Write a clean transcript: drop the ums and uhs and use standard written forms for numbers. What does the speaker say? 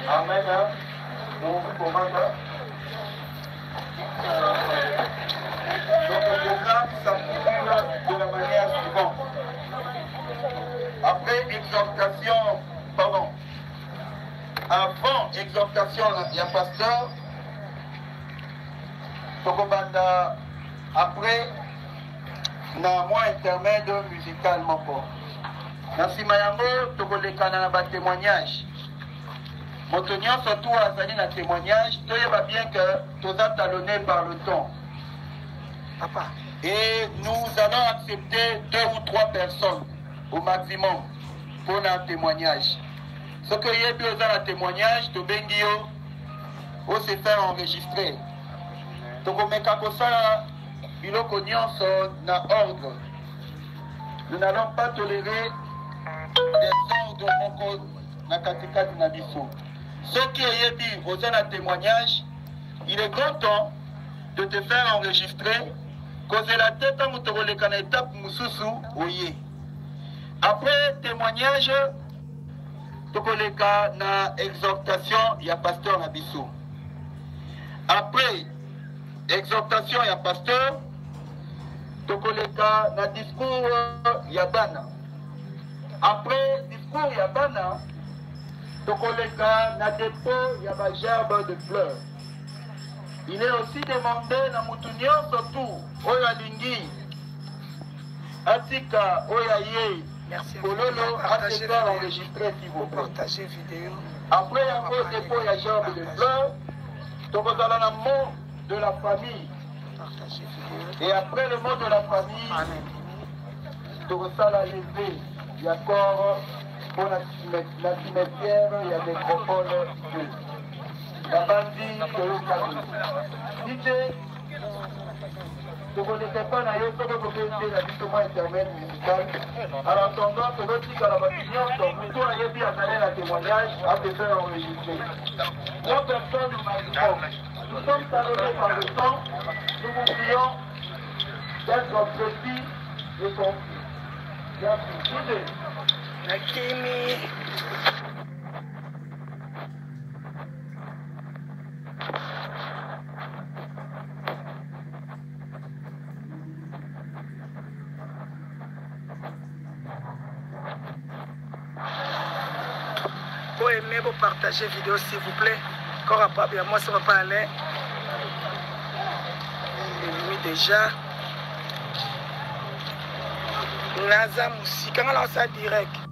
Amen. Donc, le programme s'articule de la manière suivante. Après exhortation, pardon, avant exhortation, il y a pasteur, Tokobanda, après, na moi intermède musical moko. Merci Mayango, Tokolekana na témoignage. Motonien surtout à Zani na témoignage, tu va bien que tu as talonné par le temps. Papa. Et nous allons accepter 2 ou 3 personnes au maximum pour un témoignage. Ce que y a besoin d'un témoignage, tu bengio, on se faire enregistrer. Donc on met ça, il y a ordre. Nous n'allons pas tolérer des ordres encore na katika dinabiso. Ce qui est dit aux un témoignage, il est grand temps de te faire enregistrer, causer la tête à moutorole kana étape mususu oye. Après témoignage, tokoleka na exhortation, il y a pasteur na biso. Après exhortation, il y a pasteur, tokoleka na discours, il y a bana. Après discours, il y a bana. Tokoleka na dépôt, il y a ma gerbe de fleurs. Il est aussi demandé na mutunio surtout oya lingi atika oya ye. Merci. Pololo a été enregistré si vous partagez vidéo. Après un dépôt, il y a gerbe de fleurs. Tokozala na mot de la famille. Et après le mot de la famille, Tokozala levé. Il y a corps. Pour la cimetière, il y a des nécropole. La bandit, c'est le cadeau. DJ, vous ne connaissez pas la justement intermède musical. En attendant, c'est votre petit carabagnon, donc plutôt à Yébi à donner la témoignage, à te faire enregistrer. 3 personnes du maximum. Nous sommes talonnés par le temps, nous vous prions d'être précis et concis. Merci. DJ. Nakimi. Pour aimer, pour partager vidéo s'il vous plaît. Encore pas bien, moi ça va pas aller. Et déjà. Naza Moussi, quand on lance ça direct.